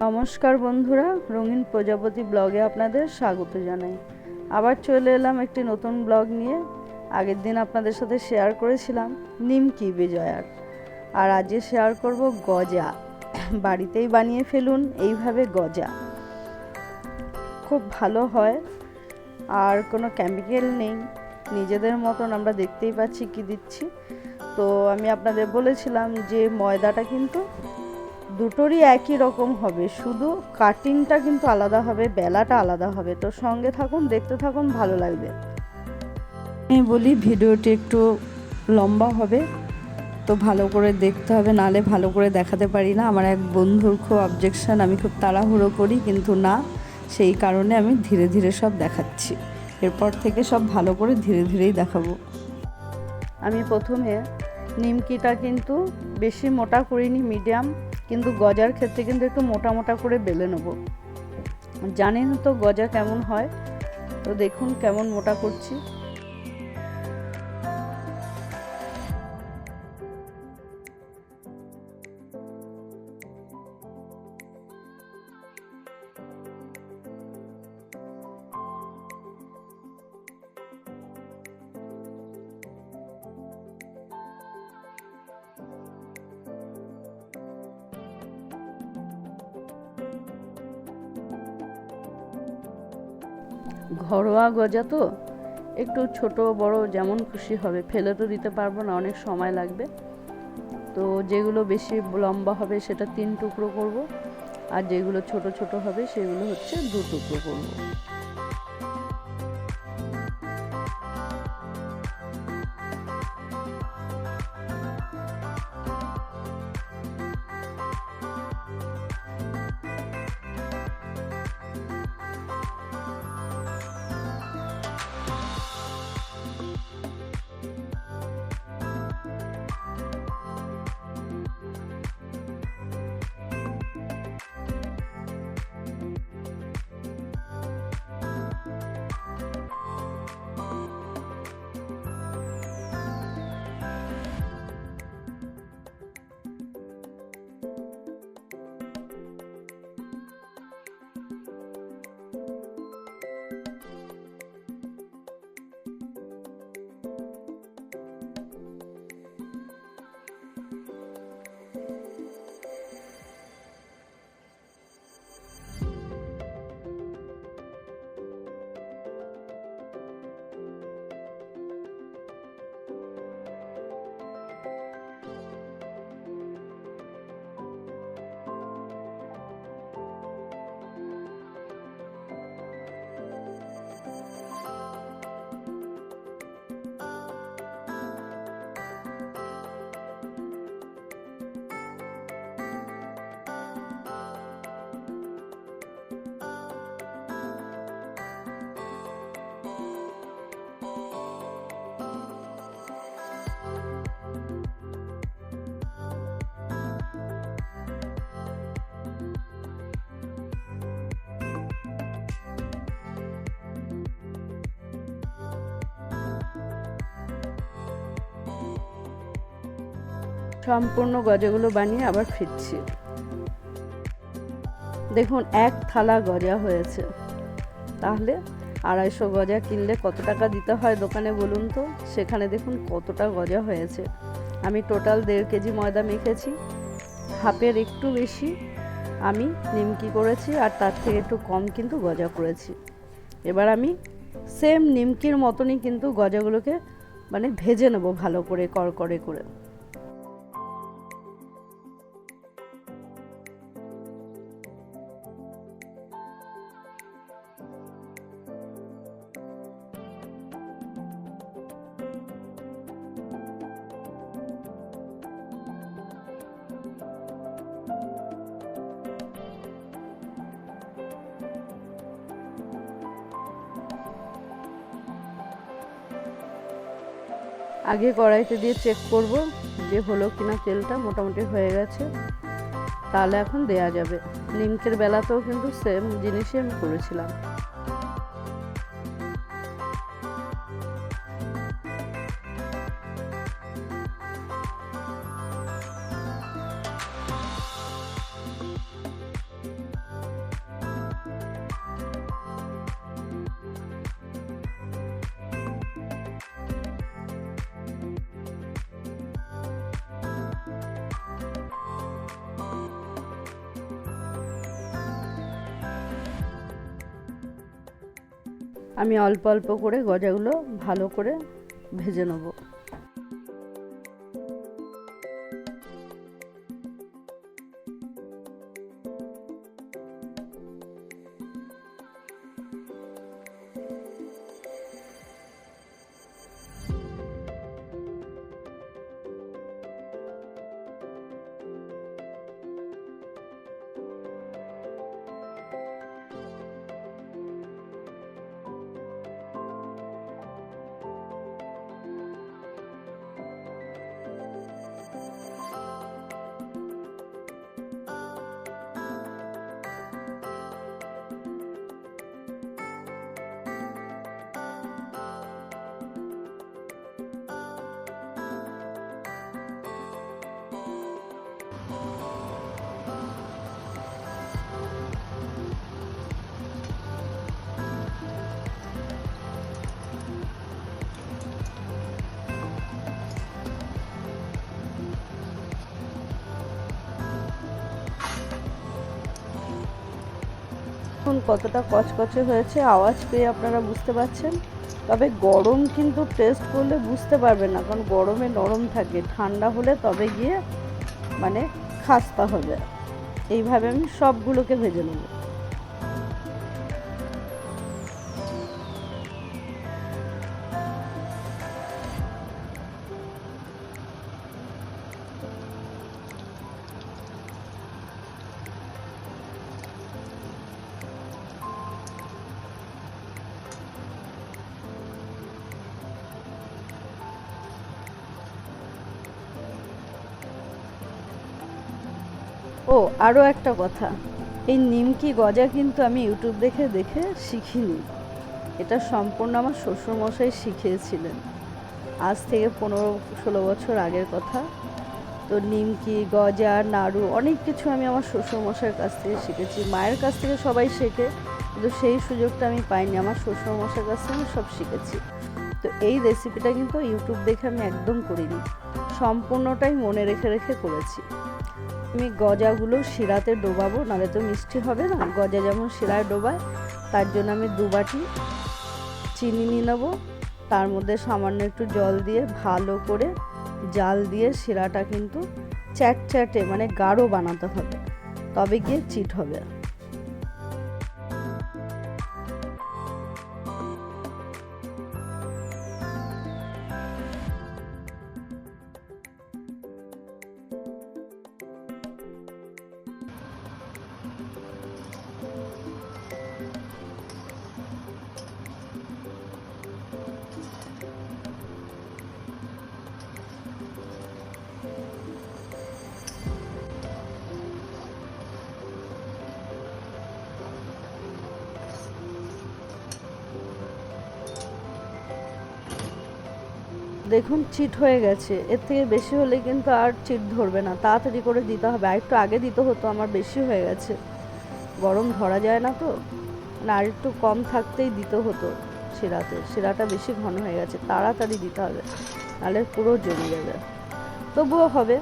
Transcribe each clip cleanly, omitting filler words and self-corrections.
নমস্কার বন্ধুরা, রঙিন প্রজাপতি ব্লগে আপনাদের স্বাগত জানাই। আবার চলে এলাম একটি নতুন ব্লগ নিয়ে। আগের দিন আপনাদের সাথে শেয়ার করেছিলাম নিমকি বিজয়ার, আর আজকে শেয়ার করব গজা। বাড়িতেই বানিয়ে ফেলুন এইভাবে গজা, খুব ভালো হয় আর কোনো কেমিক্যাল নেই। নিজেদের মতন আমরা দেখতেই পাচ্ছি কি দিচ্ছি। তো আমি আপনাদের বলেছিলাম যে ময়দাটা কিন্তু দুটোরই একই রকম হবে, শুধু কাটিংটা কিন্তু আলাদা হবে, বেলাটা আলাদা হবে। তো সঙ্গে থাকুন, দেখতে থাকুন, ভালো লাগবে। আমি বলি ভিডিওটি একটু লম্বা হবে, তো ভালো করে দেখতে হবে, নালে ভালো করে দেখাতে পারি না। আমার এক বন্ধুর খুব অবজেকশন, আমি খুব তাড়াহুড়ো করি, কিন্তু না, সেই কারণে আমি ধীরে ধীরে সব দেখাচ্ছি। এরপর থেকে সব ভালো করে ধীরে ধীরেই দেখাবো। আমি প্রথমে নিমকিটা কিন্তু বেশি মোটা করিনি, মিডিয়াম, কিন্তু গজার ক্ষেত্রে কিন্তু একটু মোটা মোটা করে বেলে নেব। জানেন তো গজা কেমন হয়, তো দেখুন কেমন মোটা করছি। ঘরোয়া গজা তো একটু ছোট বড় যেমন খুশি হবে, ফেলে তো দিতে পারবো না, অনেক সময় লাগবে। তো যেগুলো বেশি লম্বা হবে সেটা 3 টুকরো করব, আর যেগুলো ছোট ছোট হবে সেগুলো হচ্ছে 2 টুকরো করব। সম্পূর্ণ গজাগুলো বানিয়ে আবার ফিরছি। দেখুন 1 থালা গজা হয়েছে। তাহলে 250 গজা কিনলে কত টাকা দিতে হয় দোকানে বলুন তো? সেখানে দেখুন কতটা গজা হয়েছে। আমি টোটাল 1.5 কেজি ময়দা মেখেছি, হাফের একটু বেশি আমি নিমকি করেছি, আর তার থেকে একটু কম কিন্তু গজা করেছি। এবার আমি সেম নিমকির মতনই কিন্তু গজাগুলোকে মানে ভেজে নেব ভালো করে, কড়কড়ে করে। আগে কড়াইতে দিয়ে চেক করব যে হলো কিনা, তেলটা মোটামুটি হয়ে গেছে, তাহলে এখন দেয়া যাবে। নিমকের বেলাতেও কিন্তু সেম জিনিসই আমি করেছিলাম। আমি অল্প অল্প করে গজাগুলো ভালো করে ভেজে নেব। কতটা কচকচে হয়েছে আওয়াজ পেয়ে আপনারা বুঝতে পারছেন। তবে গরম কিন্তু টেস্ট করলে বুঝতে পারবেন না, কারণ গরমে নরম থাকে, ঠান্ডা হলে তবে গিয়ে মানে খাস্তা হবে। এইভাবে আমি সবগুলোকে ভেজে নেব। ও আরও একটা কথা, এই নিমকি গজা কিন্তু আমি ইউটিউব দেখে দেখে শিখিনি, এটা সম্পূর্ণ আমার শ্বশুরমশাই শিখিয়েছিলেন, আজ থেকে 15-16 বছর আগের কথা। তো নিমকি গজা নাড়ু অনেক কিছু আমি আমার শ্বশুরমশাইয়ের কাছ থেকে শিখেছি। মায়ের কাছ থেকে সবাই শেখে, কিন্তু সেই সুযোগটা আমি পাইনি, আমার শ্বশুরমশাইয়ের কাছ থেকে আমি সব শিখেছি। তো এই রেসিপিটা কিন্তু ইউটিউব দেখে আমি একদম করিনি, সম্পূর্ণটাই মনে রেখে রেখে করেছি। আমি গজাগুলো শিরাতে ডোবাবো, নাহলে তো মিষ্টি হবে না। গজা যেমন শিরায় ডোবায়, তার জন্য আমি 2 বাটি চিনি নিয়ে নেবো, তার মধ্যে সামান্য একটু জল দিয়ে ভালো করে জাল দিয়ে শিরাটা কিন্তু চ্যাটচ্যাটে মানে গাঢ় বানাতে হবে, তবে গিয়ে চিট হবে। দেখুন চিট হয়ে গেছে, এর থেকে বেশি হলে কিন্তু আর চিট ধরবে না, তাড়াতাড়ি করে দিতে হবে। আর একটু আগে দিতে হতো, আমার বেশি হয়ে গেছে, গরম ধরা যায় না তো, না আর একটু কম থাকতেই দিতে হতো শিরাতে। শিরাটা বেশি ঘন হয়ে গেছে, তাড়াতাড়ি দিতে হবে, নাহলে পুরো জমে যাবে। তবুও হবে,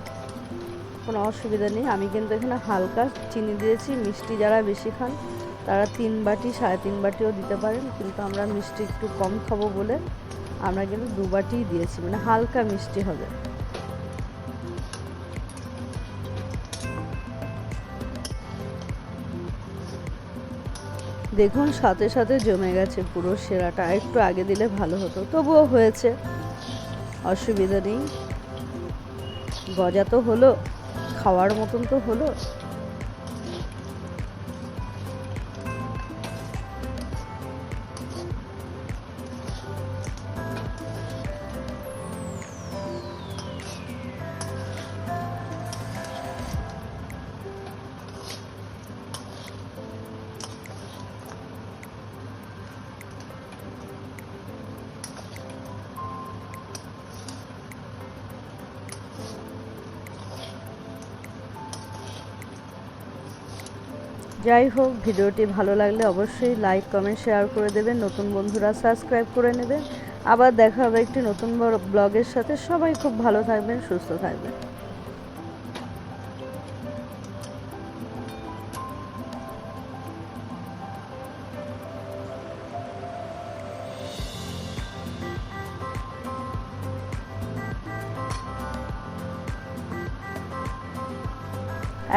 কোনো অসুবিধা নেই। আমি কিন্তু এখানে হালকা চিনি দিয়েছি, মিষ্টি যারা বেশি খান তারা 3 বাটি 3.5 বাটিও দিতে পারেন, কিন্তু আমরা মিষ্টি একটু কম খাবো বলে আমরা কিন্তু 2 বাটিই দিয়েছি, মানে হালকা মিষ্টি হবে। দেখুন সাথে সাথে জমে গেছে পুরো শিরাটা, একটু আগে দিলে ভালো হতো, তবুও হয়েছে, অসুবিধা নেই। গজা তো হলো, খাওয়ার মতন তো হলো। যাই হোক, ভিডিওটি ভালো লাগলে অবশ্যই লাইক কমেন্ট শেয়ার করে দেবেন, নতুন বন্ধুরা সাবস্ক্রাইব করে নেবেন। আবার দেখা হবে একটি নতুন ব্লগের সাথে। সবাই খুব ভালো থাকবেন, সুস্থ থাকবেন।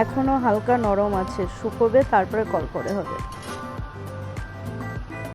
এখনও হালকা নরম আছে, শুকোবে তারপরে কড়কড়ে হবে।